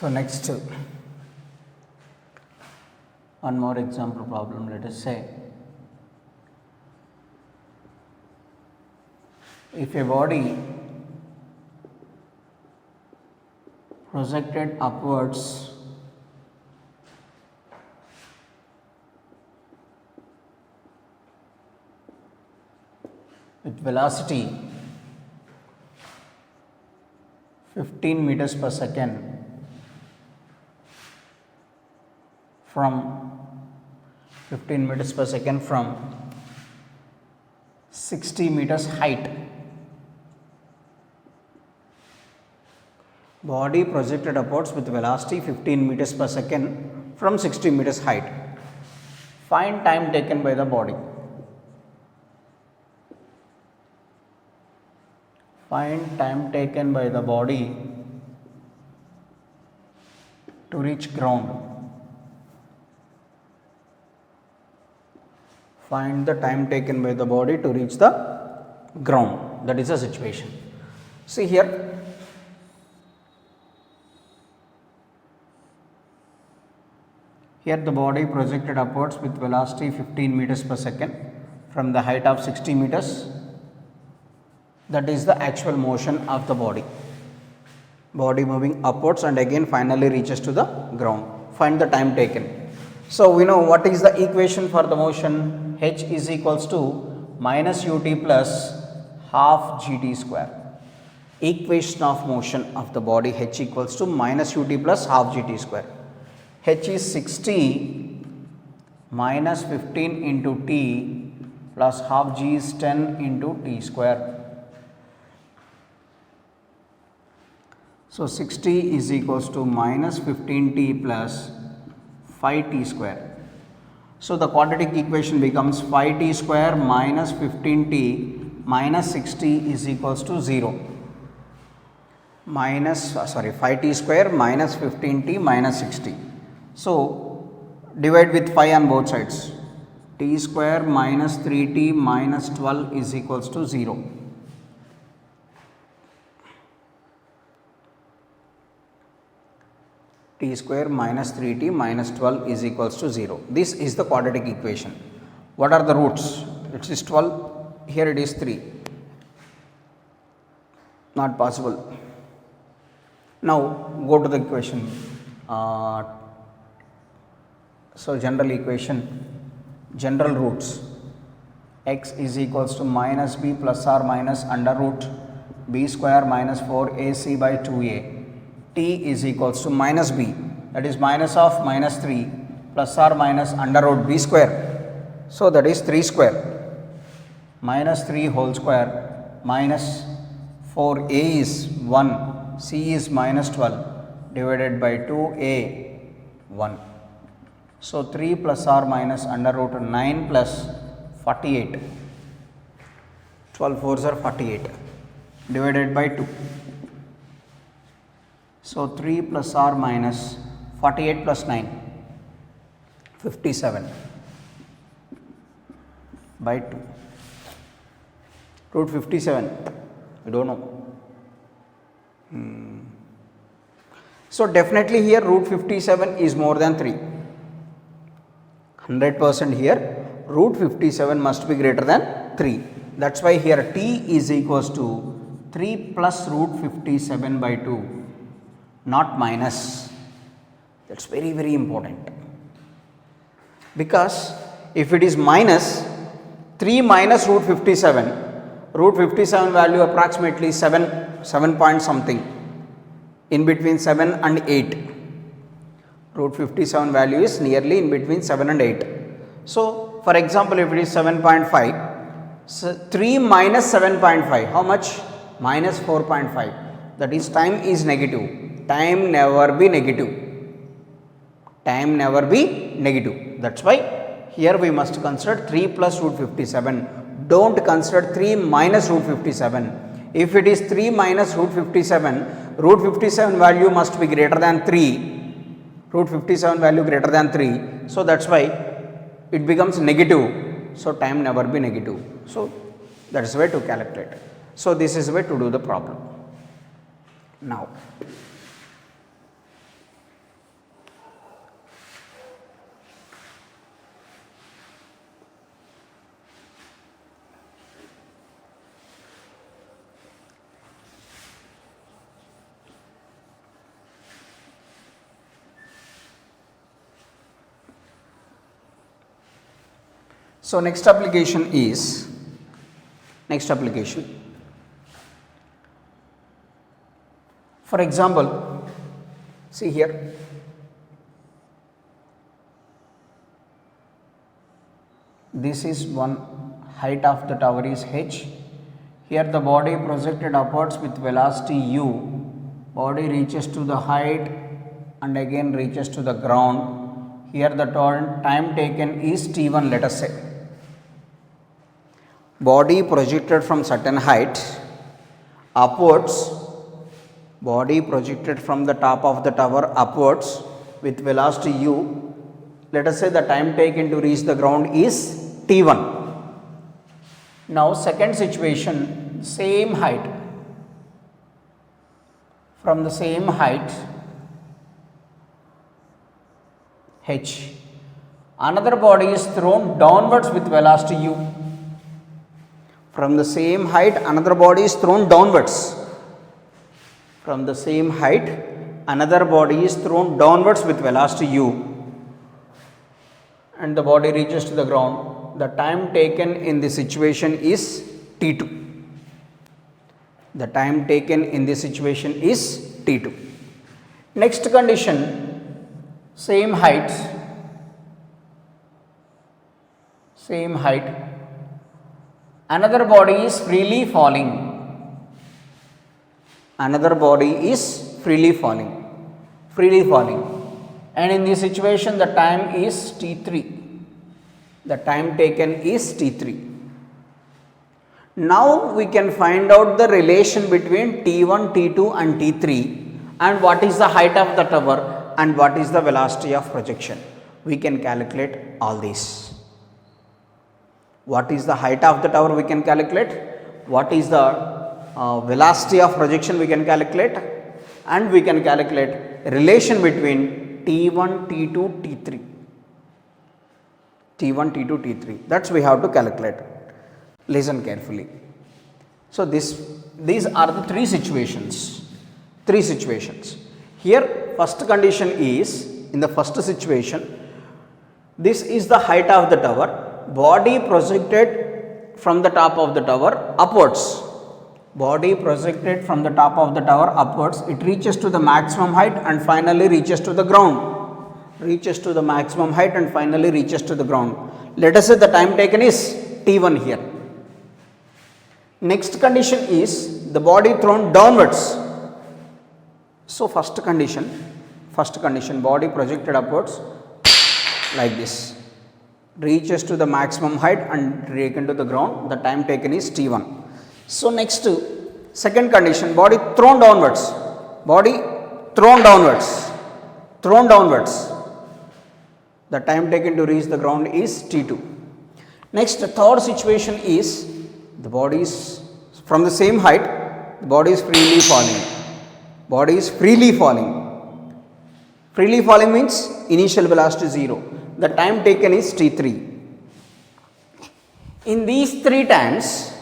So next, one more example problem. Let us say if a body projected upwards with velocity 15 meters per second from 15 meters per second from 60 meters height. Body projected upwards with velocity 15 meters per second from 60 meters height. Find time taken by the body. Find time taken by the body to reach ground. Find the time taken by the body to reach the ground. That is the situation. See here, the body projected upwards with velocity 15 meters per second from the height of 60 meters. That is the actual motion of the body. Body moving upwards and again finally reaches to the ground. Find the time taken. So we know what is the equation for the motion. H is equals to minus ut plus half gt square. Equation of motion of the body, H equals to minus ut plus half gt square. H is 60 minus 15 into t plus half g is 10 into t square. So 60 is equals to minus 15t plus 5t square. So the quadratic equation becomes 5t square minus 15t minus 60 is equals to 0. 5t square minus 15t minus 60. So divide with 5 on both sides. T square minus 3t minus 12 is equals to 0. T square minus 3t minus 12 is equals to 0. This is the quadratic equation. What are the roots? It is 12, here it is 3. Not possible. Now go to the equation. So general equation, general roots. X is equals to minus b plus or minus under root b square minus 4ac by 2a. T is equals to minus b, that is minus of minus 3 plus or minus under root b square. So that is 3 square minus 3 whole square minus 4a is 1, c is minus 12 divided by 2a 1. So 3 plus or minus under root 9 plus 48, 12 fours are 48 divided by 2. So 3 plus or minus 48 plus 9, 57 by 2. Root 57, I don't know. So definitely here root 57 is more than 3. 100% here root 57 must be greater than 3. That's why here t is equals to 3 plus root 57 by 2. Not minus. That's very, very important. Because if it is minus 3 minus root 57 value approximately 7 point something, in between 7 and 8. Root 57 value is nearly in between 7 and 8. So for example, if it is 7.5, so 3 minus 7.5, how much? Minus 4.5. That is time is negative. Time never be negative. Time never be negative. That's why here we must consider 3 plus root 57. Don't consider 3 minus root 57. If it is 3 minus root 57, root 57 value must be greater than 3. Root 57 value greater than 3. So that's why it becomes negative. So time never be negative. So that is the way to calculate. So this is the way to do the problem. Now So next application. For example, see here, this is one height of the tower is h. Here the body projected upwards with velocity u. Body reaches to the height and again reaches to the ground. Here the time taken is t1, let us say. Body projected from certain height upwards, body projected from the top of the tower upwards with velocity u. Let us say the time taken to reach the ground is t1. Now second situation, same height, from the same height h, another body is thrown downwards with velocity u. From the same height another body is thrown downwards. From the same height another body is thrown downwards with velocity u, and the body reaches to the ground. The time taken in this situation is t2. The time taken in this situation is t2. Next condition, same height, another body is freely falling. Another body is freely falling. And in this situation the time is t3. The time taken is t3. Now we can find out the relation between t1, t2 and t3, and what is the height of the tower and what is the velocity of projection. We can calculate all these. What is the height of the tower we can calculate, what is the velocity of projection we can calculate, and we can calculate relation between t1, t2, t3. t1, t2, t3, that's we have to calculate. Listen carefully. So these are the three situations. Here first condition is, in the first situation, this is the height of the tower, body projected from the top of the tower upwards. Body projected from the top of the tower upwards, it reaches to the maximum height and finally reaches to the ground. Let us say the time taken is t1 here. Next condition is the body thrown downwards. So first condition, body projected upwards like this, reaches to the maximum height and taken to the ground. The time taken is t1. So next, second condition, body thrown downwards. The time taken to reach the ground is t2. Next, the third situation is the body is from the same height, the body is freely falling. Freely falling means initial velocity 0. The time taken is t3. In these three times,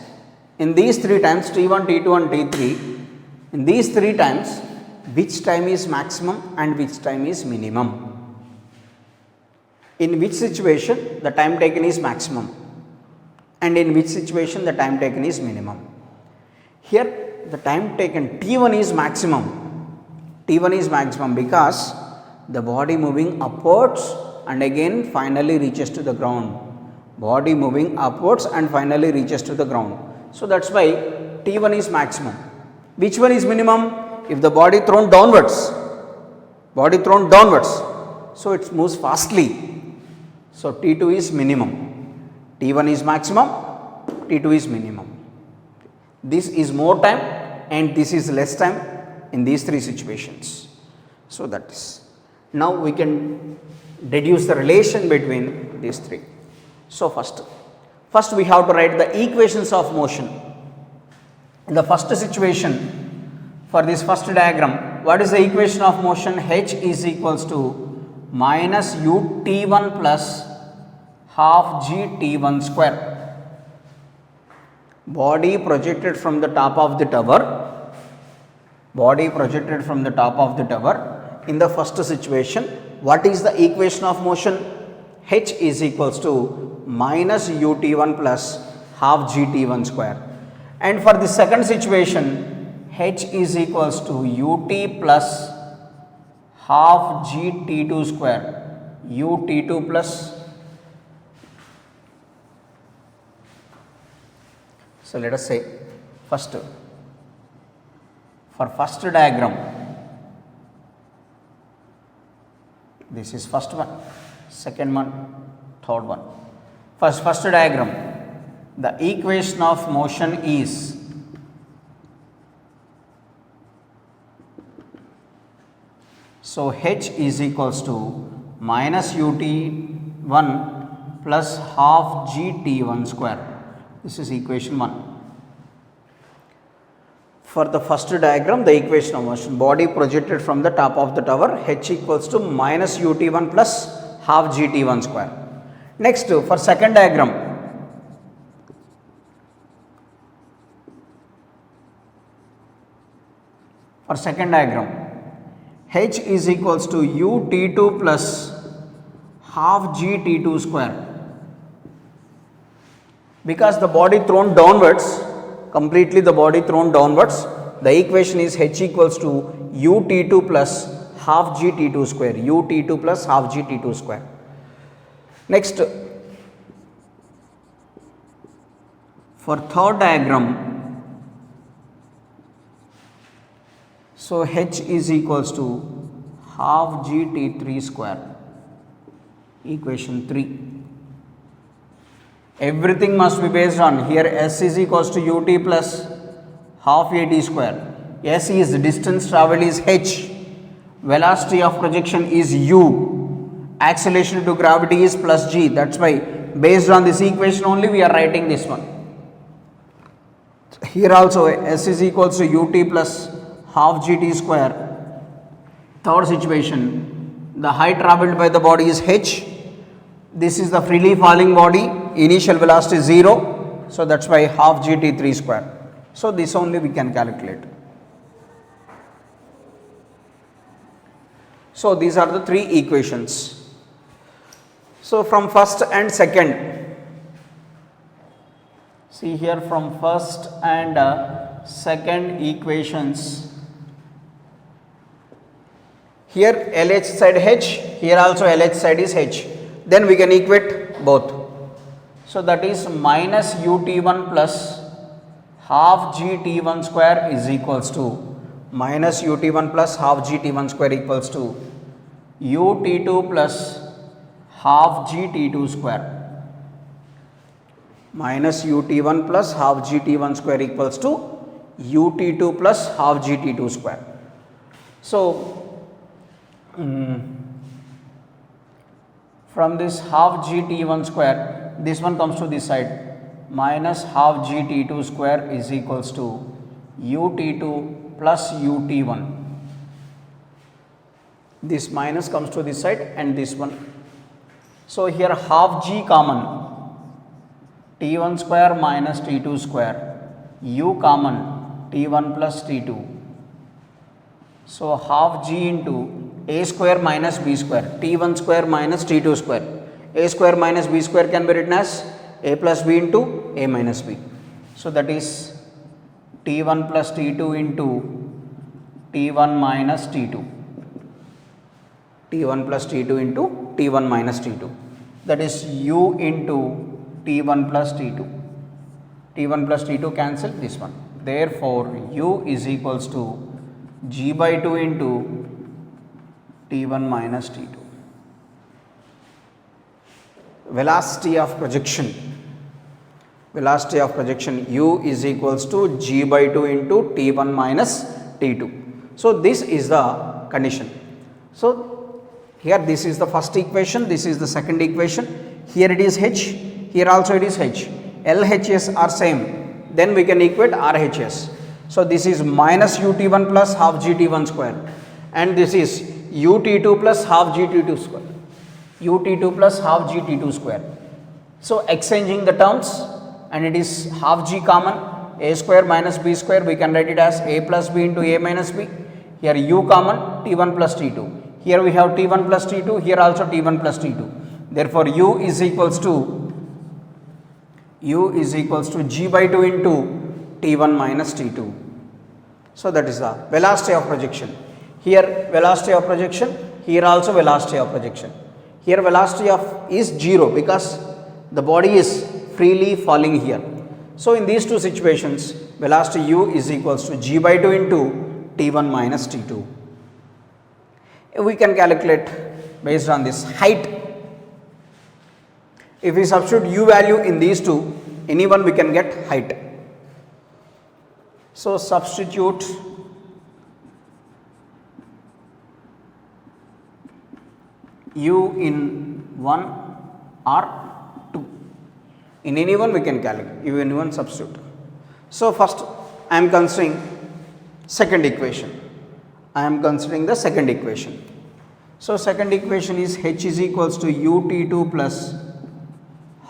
t1, t2 and t3, in these three times, which time is maximum and which time is minimum? In which situation the time taken is maximum and in which situation the time taken is minimum? Here the time taken t1 is maximum. Because the body moving upwards and again finally reaches to the ground. So that's why t1 is maximum. Which one is minimum? If the body thrown downwards, so it moves fastly. So t2 is minimum. t1 is maximum, t2 is minimum. This is more time and this is less time in these three situations. So that is, now we can deduce the relation between these three. So first we have to write the equations of motion. In the first situation, for this first diagram, what is the equation of motion? H is equals to minus u t1 plus half g t1 square. Body projected from the top of the tower. In the first situation, what is the equation of motion? H is equals to minus ut1 plus half gt1 square. And for the second situation, h is equals to ut plus half gt2 square, ut2 plus, so let us say first, for first diagram, this is first one, second one, third one. First diagram, the equation of motion is so h is equals to minus ut1 plus half gt1 square. This is equation 1. For the first diagram, the equation of motion, body projected from the top of the tower, h equals to minus ut1 plus half gt1 square. Next, for second diagram, h is equals to ut2 plus half gt2 square. Because the body thrown downwards, completely the body thrown downwards, the equation is h equals to ut2 plus half gt2 square, ut2 plus half gt2 square. Next, for third diagram, so h is equals to half gt3 square, equation 3. Everything must be based on, here s is equals to ut plus half at square, s is distance travelled is h, velocity of projection is u, acceleration to gravity is plus g. That is why based on this equation only we are writing this one. Here also s is equals to ut plus half gt square. Third situation, the height travelled by the body is h, this is the freely falling body, initial velocity is 0, so that is why half gt3 square. So this only we can calculate. So these are the three equations. So from first and second, see here from first and second equations, here LH side h, here also LH side is h, then we can equate both. So that is minus ut1 plus half gt1 square is equals to minus ut1 plus half gt1 square equals to ut2 plus half gt2 square, minus ut1 plus half gt1 square equals to ut2 plus half gt2 square. So from this half gt1 square, this one comes to this side, minus half gt2 square is equals to ut2 plus ut1. This minus comes to this side and this one. So here half g common, t1 square minus t2 square, u common, t1 plus t2. So half g into a square minus b square, t1 square minus t2 square, a square minus b square can be written as a plus b into a minus b. So that is t1 plus t2 into t1 minus t2, t1 plus t2 into t1 minus t2, that is u into t1 plus t2, t1 plus t2 cancel this one. Therefore u is equals to g by 2 into t1 minus t2. Velocity of projection, u is equals to g by 2 into t1 minus t2. So this is the condition. So here this is the first equation, this is the second equation, here it is h, here also it is h, LHS are same, then we can equate RHS. So this is minus ut1 plus half gt1 square and this is ut2 plus half gt2 square, ut2 plus half gt2 square. So exchanging the terms, and it is half g common, a square minus b square, we can write it as a plus b into a minus b. Here u common, t1 plus t2, here we have t1 plus t2, here also t1 plus t2. Therefore u is equals to u is equals to g by 2 into t1 minus t2. So that is the velocity of projection. Here velocity of projection, here also velocity of projection. Here velocity of is 0 because the body is freely falling here. So in these two situations, velocity u is equals to g by 2 into t1 minus t2. We can calculate based on this height. If we substitute u value in these two, anyone we can get height. So substitute u in 1 or 2. In any one we can calculate, u in 1 substitute. So first I am considering second equation. I am considering the second equation. So second equation is h is equals to ut2 plus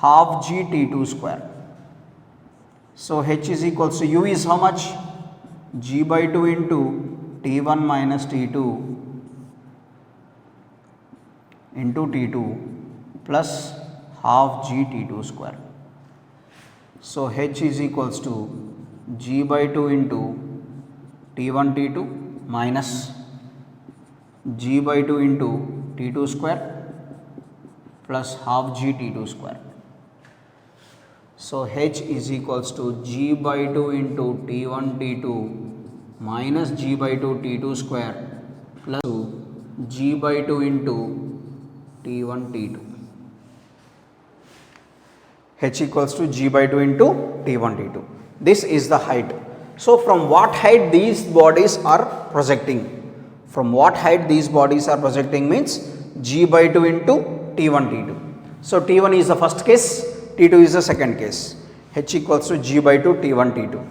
half gt2 square. So h is equals to u is how much? G by 2 into t1 minus t2 into t2 plus half gt2 square. So h is equals to g by 2 into t1 t2 minus g by 2 into t2 square plus half gt2 square. So h is equals to g by 2 into t1 t2 minus g by 2 t2 square plus g by 2 into t1 t2. H equals to g by 2 into t1 t2. This is the height. So from what height these bodies are projecting? From what height these bodies are projecting means g by 2 into t1 t2. So t1 is the first case, t2 is the second case. H equals to g by 2 t1 t2.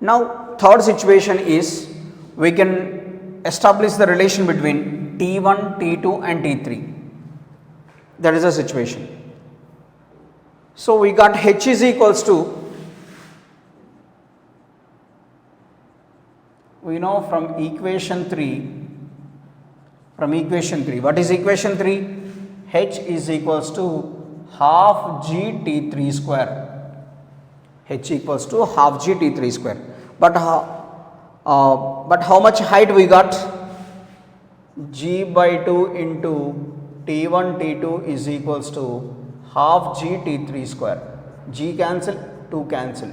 Now third situation is we can establish the relation between t1, t2 and t3. That is the situation. So we got h is equals to, we know from equation 3, what is equation 3? H is equals to half g t3 square. H equals to half g t3 square. But how much height we got? G by 2 into t1 t2 is equals to half g t3 square. G cancel, 2 cancel.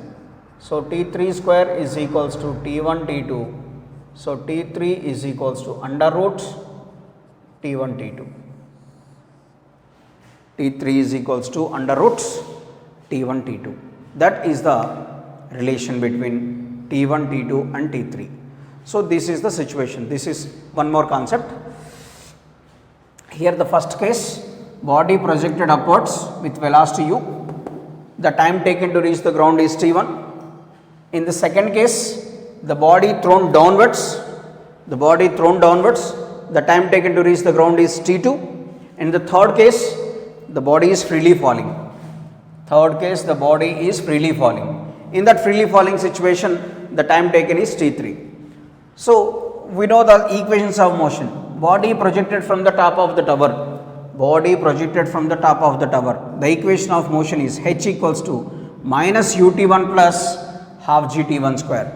So t3 square is equals to t1 t2. So t3 is equals to under root t1 t2. T3 is equals to under root t1 t2. That is the relation between t1 t2 and t3. So this is the situation. This is one more concept. Here the first case, body projected upwards with velocity u. The time taken to reach the ground is t1. In the second case, the body thrown downwards. The time taken to reach the ground is t2. In the third case, the body is freely falling. In that freely falling situation, the time taken is t3. So we know the equations of motion. Body projected from the top of the tower. The equation of motion is h equals to minus ut1 plus half gt1 square.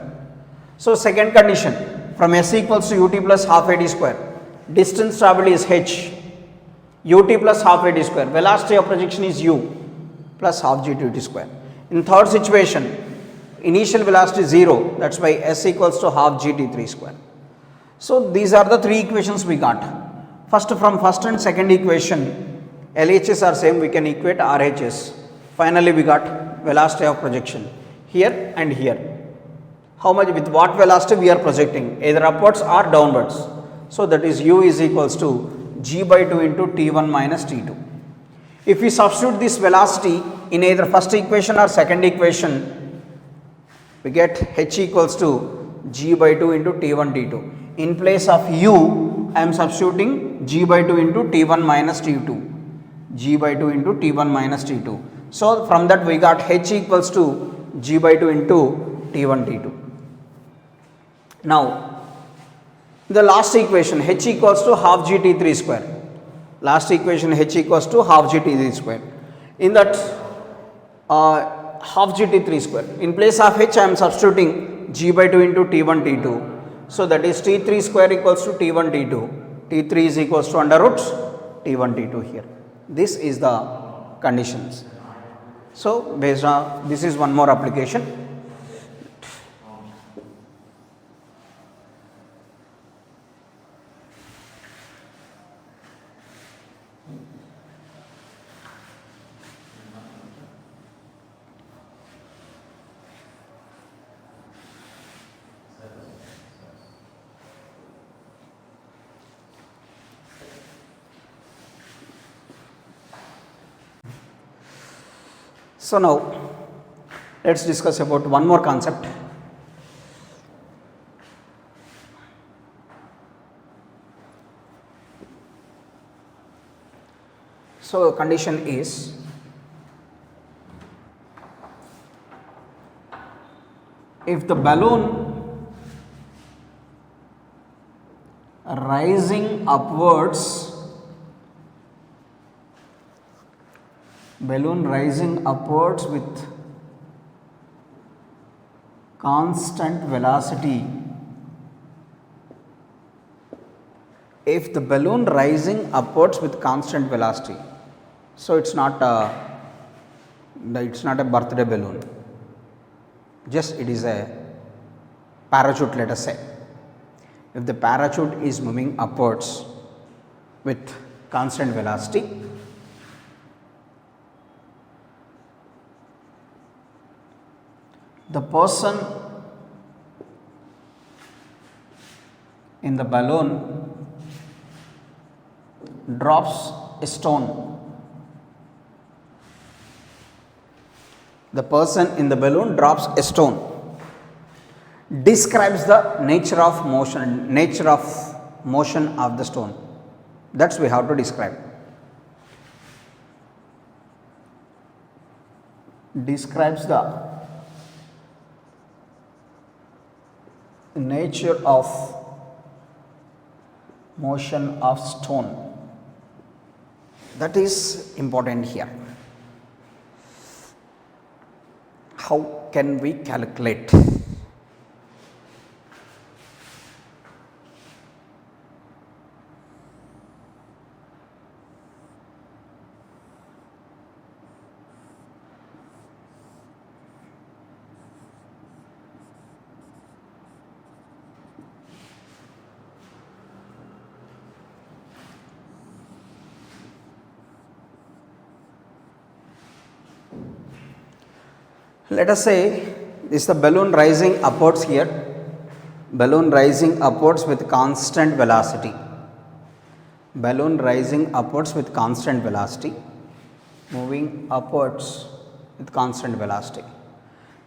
So second condition, from s equals to ut plus half at square. Distance traveled is h. Ut plus half at square. Velocity of projection is u plus half gt square. In third situation, initial velocity is 0. That's why s equals to half gt3 square. So these are the three equations we got. First, from first and second equation, LHS are same, we can equate RHS. Finally we got velocity of projection here and here. How much, with what velocity we are projecting, either upwards or downwards. So that is u is equals to g by 2 into t1 minus t2. If we substitute this velocity in either first equation or second equation, we get h equals to g by 2 into t1 t2. In place of u, I am substituting g by 2 into t1 minus t2. So from that we got h equals to g by 2 into t1 t2. Now the last equation, h equals to half gt3 square. In that half g t3 square. In place of h I am substituting g by 2 into t1 t2. So that is t3 square equals to t1 t2, t3 is equals to under root t1 t2 here. This is the conditions. So based on this is one more application. So now let us discuss about one more concept. So condition is if the balloon rising upwards with constant velocity, if the balloon rising upwards with constant velocity, so it's not a birthday balloon, just it is a parachute, let us say. If the parachute is moving upwards with constant velocity, the person in the balloon drops a stone. The person in the balloon drops a stone. Describes the nature of motion of the stone. That's we have to describe. Describes the nature of motion of stone. That is important here. How can we calculate? Let us say this is the balloon rising upwards here, balloon rising upwards with constant velocity, balloon rising upwards with constant velocity, moving upwards with constant velocity.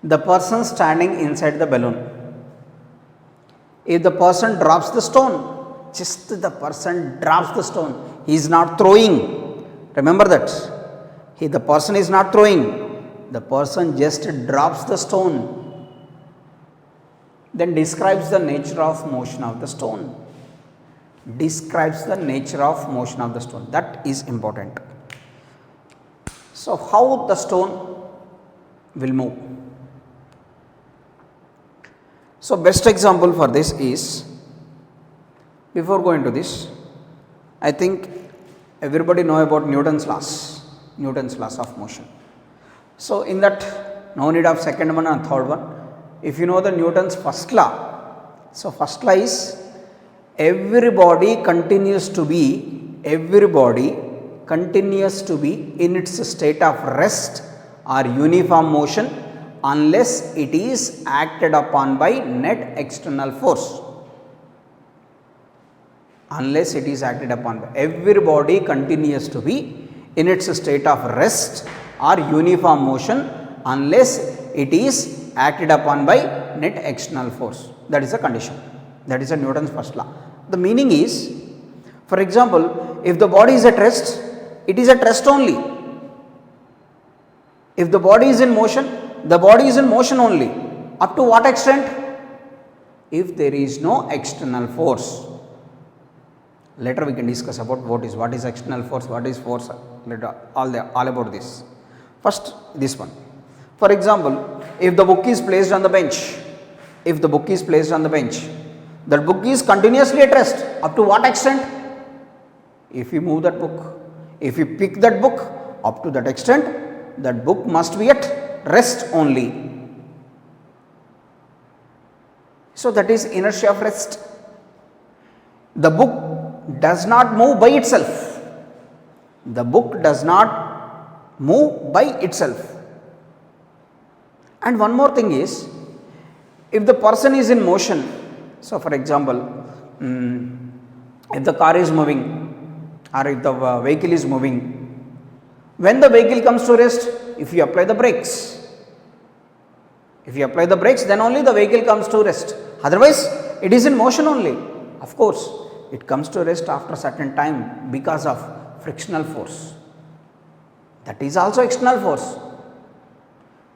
The person standing inside the balloon, if the person drops the stone, just the person drops the stone, he is not throwing, remember that, the person is not throwing, the person just drops the stone, then describes the nature of motion of the stone. Describes the nature of motion of the stone. That is important. So, how the stone will move? So, best example for this is, before going to this, I think everybody know about Newton's laws of motion. So, in that no need of second one and third one. If you know the Newton's first law, so first law is every body continues to be in its state of rest or uniform motion unless it is acted upon by net external force. Unless it is acted upon by, every body continues to be in its state of rest or uniform motion unless it is acted upon by net external force. That is the condition. That is a Newton's first law. The meaning is, for example, if the body is at rest, it is at rest only. If the body is in motion, the body is in motion only. Up to what extent? If there is no external force. Later we can discuss about what is external force, what is force, later all about this. First this one. For example, if the book is placed on the bench, if the book is placed on the bench, that book is continuously at rest. Up to what extent? If you move that book, if you pick that book, up to that extent, that book must be at rest only. So that is inertia of rest. The book does not move by itself. The book does not move by itself. And one more thing is, if the person is in motion, so for example, if the car is moving or if the vehicle is moving, when the vehicle comes to rest, if you apply the brakes, then only the vehicle comes to rest. Otherwise, it is in motion only. Of course, it comes to rest after a certain time because of frictional force. That is also external force.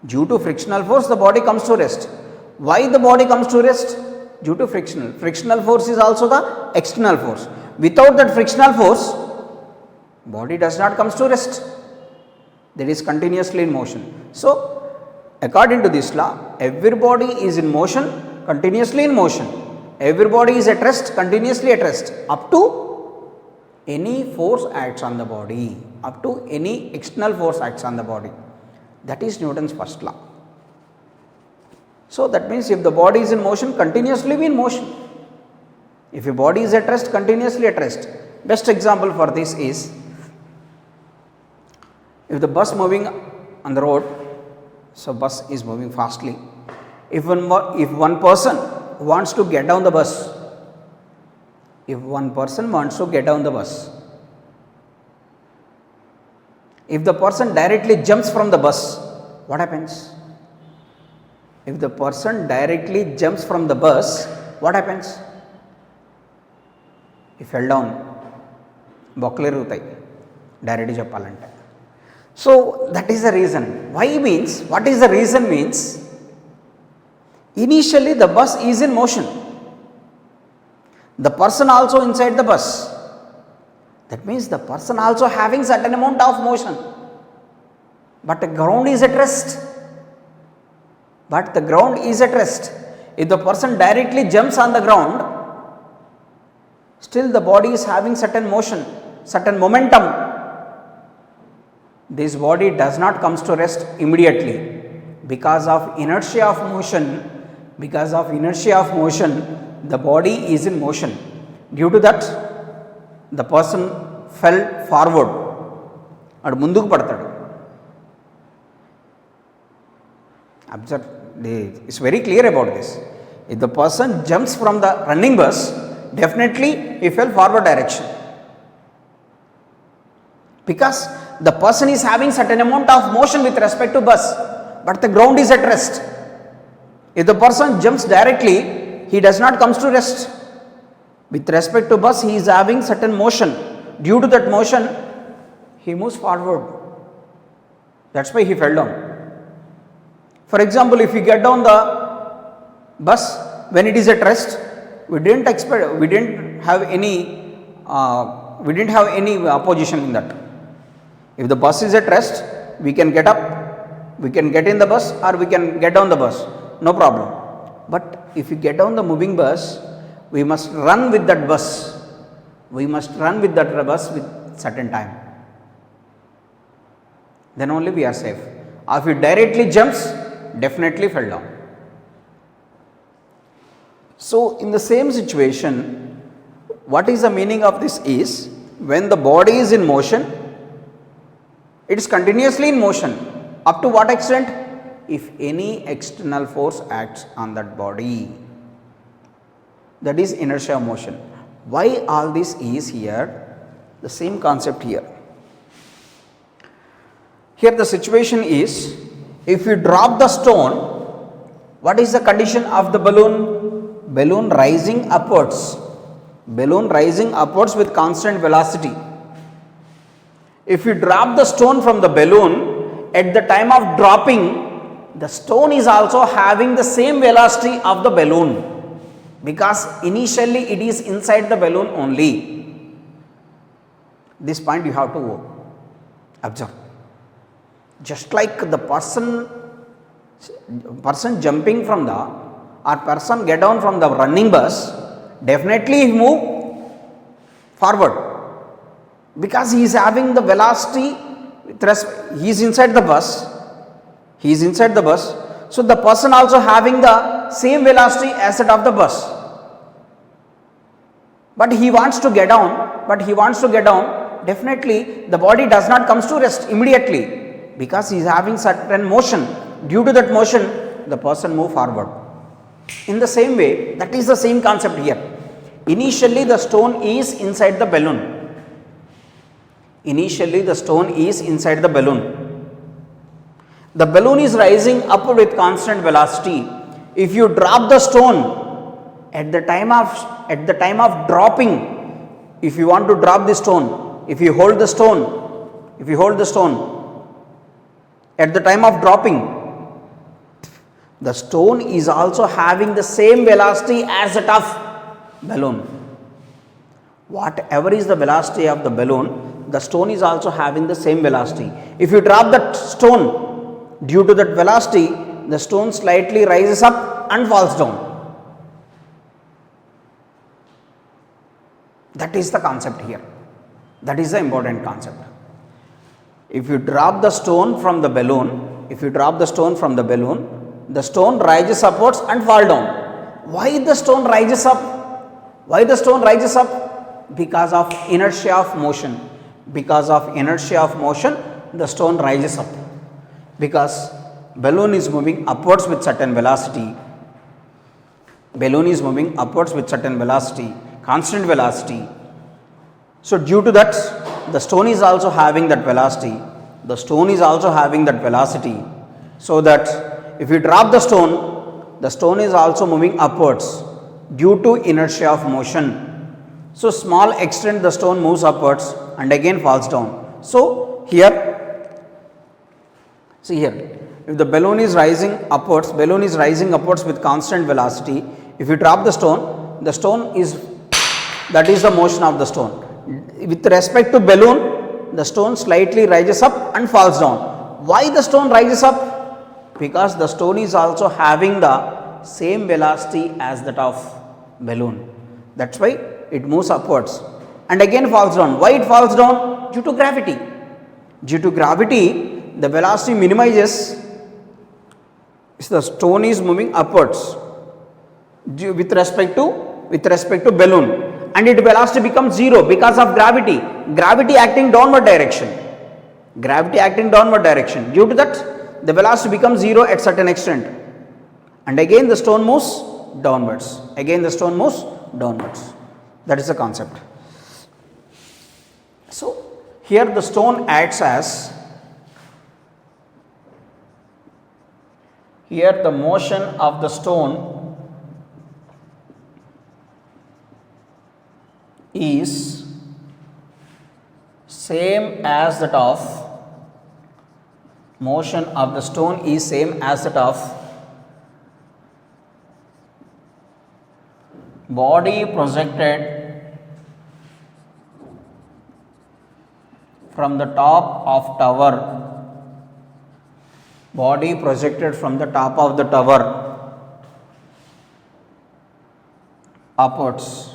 Due to frictional force, the body comes to rest. Why the body comes to rest? Due to frictional. Frictional force is also the external force. Without that frictional force, body does not comes to rest. That is continuously in motion. So, according to this law, every body is in motion, continuously in motion. Every body is at rest, continuously at rest, up to any force acts on the body, up to any external force acts on the body. That is Newton's first law. So that means if the body is in motion, continuously be in motion. If your body is at rest, continuously at rest. Best example for this is, if the bus moving on the road, so bus is moving fastly. If one person wants to get down the bus, if the person directly jumps from the bus, what happens? If the person directly jumps from the bus, what happens? He fell down. Bokkle irugutai. Directly cheppalante. So that is the reason. Why means, what is the reason means, initially the bus is in motion. The person also inside the bus. That means the person also having certain amount of motion. But the ground is at rest. If the person directly jumps on the ground, still the body is having certain motion, certain momentum. This body does not comes to rest immediately because of inertia of motion. The body is in motion. Due to that, the person fell forward and munduku padtadu. Observe, it's very clear about this. If the person jumps from the running bus, definitely he fell forward direction, because the person is having certain amount of motion with respect to bus, but the ground is at rest. If the person jumps directly, he does not comes to rest. With respect to bus, he is having certain motion. Due to that motion, he moves forward. That's why he fell down. For example, if you get down the bus when it is at rest, we didn't have any opposition in that. If the bus is at rest, we can get up, we can get in the bus, or we can get down the bus, no problem. But if you get down the moving bus, we must run with that bus. With certain time. Then only we are safe. Or if it directly jumps, definitely fell down. So in the same situation, what is the meaning of this is, when the body is in motion, it is continuously in motion. Up to what extent? If any external force acts on that body. That is inertia of motion. Why all this is here? The same concept here. Here the situation is, if you drop the stone, what is the condition of the balloon? Balloon rising upwards. With constant velocity. If you drop the stone from the balloon, at the time of dropping, the stone is also having the same velocity of the balloon, because initially it is inside the balloon only. This point you have to observe. Just like the person Person jumping from the or person get down from the running bus, definitely he move forward because he is having the velocity, he is inside the bus, so the person also having the same velocity as that of the bus, but he wants to get down, definitely the body does not comes to rest immediately because he is having certain motion. Due to that motion, the person move forward. In the same way, that is the same concept here. Initially the stone is inside the balloon. The balloon is rising up with constant velocity. If you drop the stone at the time of dropping, if you want to drop the stone, if you hold the stone at the time of dropping, the stone is also having the same velocity as that of balloon. Whatever is the velocity of the balloon, the stone is also having the same velocity. If you drop that stone, due to that velocity, the stone slightly rises up and falls down. That is the concept here. That is the important concept. If you drop the stone from the balloon, the stone rises upwards and fall down. Why the stone rises up? Because of inertia of motion. The stone rises up. Because balloon is moving upwards with certain velocity. Constant velocity. So due to that, the stone is also having that velocity. So that if you drop the stone is also moving upwards due to inertia of motion. So small extent the stone moves upwards and again falls down. So here, see here, if the balloon is rising upwards with constant velocity. If you drop the stone is, that is the motion of the stone. With respect to balloon, the stone slightly rises up and falls down. Why the stone rises up? Because the stone is also having the same velocity as that of balloon. That's why it moves upwards and again falls down. Why it falls down? Due to gravity. The velocity minimizes. The stone is moving upwards with respect to balloon, and its velocity becomes zero because of gravity. Gravity acting downward direction. Due to that, the velocity becomes zero at certain extent, and again the stone moves downwards. That is the concept. So here the stone acts as, here the motion of the stone is same as that of body projected from the top of tower. Upwards.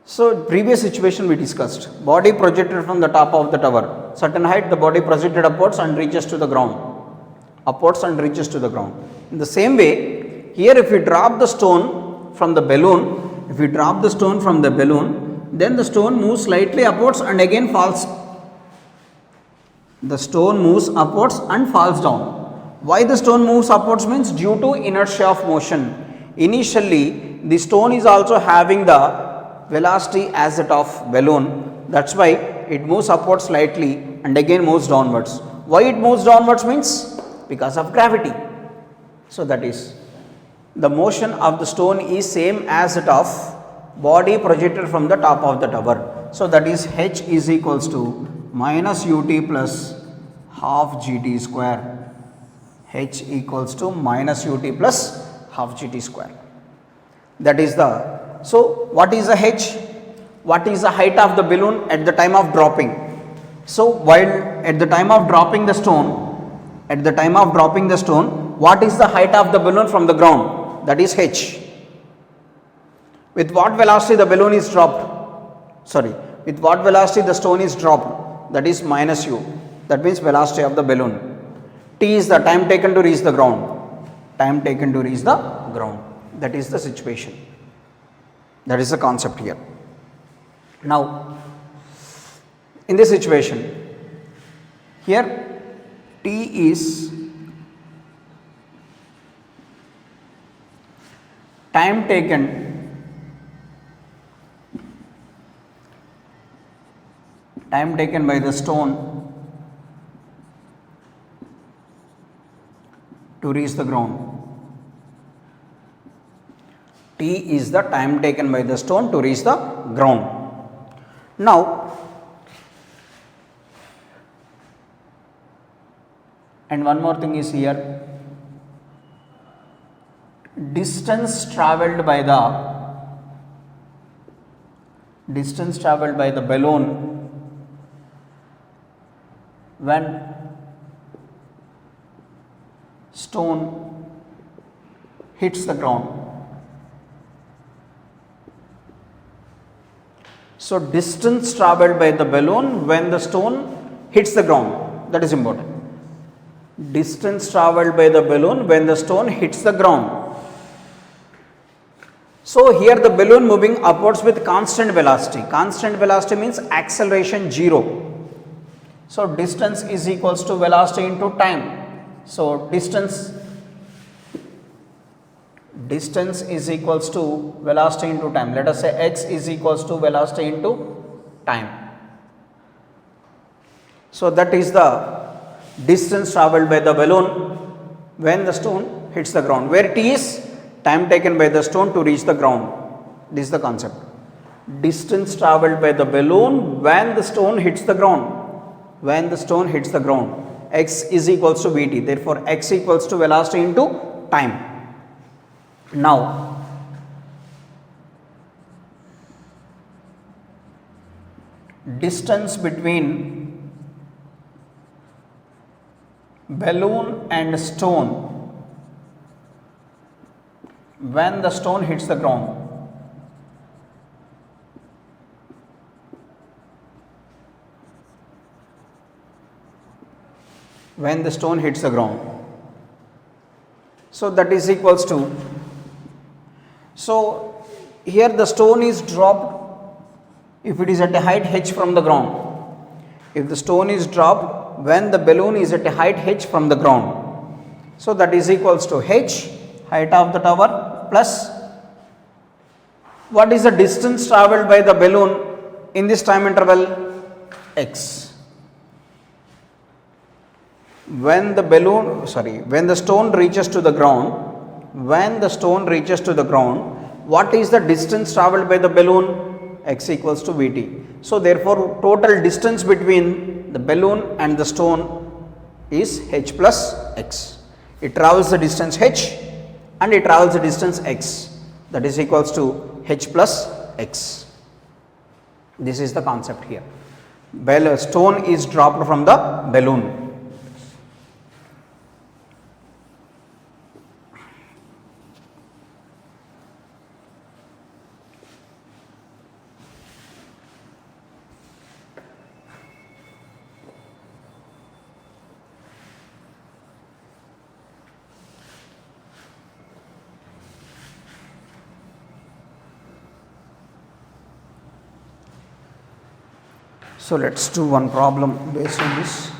So previous situation we discussed, body projected from the top of the tower, certain height the body projected upwards and reaches to the ground. In the same way, here if we drop the stone from the balloon, then the stone moves slightly upwards and again falls. The stone moves upwards and falls down. Why the stone moves upwards means due to inertia of motion. Initially, the stone is also having the velocity as that of balloon. That's why it moves upwards slightly and again moves downwards. Why it moves downwards means because of gravity. So that is, the motion of the stone is same as that of body projected from the top of the tower. So that is h is equals to minus ut plus half gt square. H equals to minus ut plus half gt square. That is the, so what is the h? What is the height of the balloon at the time of dropping? So while at the time of dropping the stone, what is the height of the balloon from the ground? That is h. With what velocity the balloon is dropped? Sorry, with what velocity the stone is dropped? That is minus u. That means velocity of the balloon. T is the time taken to reach the ground. That is the situation. That is the concept here. Now, in this situation, here T is time taken by the stone to reach the ground. T is the time taken by the stone to reach the ground. Now, and one more thing is here, distance traveled by the balloon when stone hits the ground. So, distance traveled by the balloon when the stone hits the ground, that is important. Distance traveled by the balloon when the stone hits the ground. So, here the balloon moving upwards with constant velocity. Constant velocity means acceleration 0. So, distance is equals to velocity into time. So, distance is equals to velocity into time. Let us say x is equals to velocity into time. So, that is the distance traveled by the balloon when the stone hits the ground, where t is time taken by the stone to reach the ground. This is the concept. Distance traveled by the balloon when the stone hits the ground. X is equals to vt. Therefore, x equals to velocity into time. Now, distance between balloon and stone when the stone hits the ground. When the stone hits the ground. So, that is equals to, so here the stone is dropped if it is at a height h from the ground. If the stone is dropped when the balloon is at a height h from the ground. So, that is equals to h, height of the tower, plus what is the distance travelled by the balloon in this time interval? X. When the stone reaches to the ground, what is the distance travelled by the balloon? X equals to Vt. So, therefore, total distance between the balloon and the stone is h plus x. It travels the distance h and it travels the distance x, that is equals to h plus x. This is the concept here. Stone is dropped from the balloon. So, let us do one problem based on this.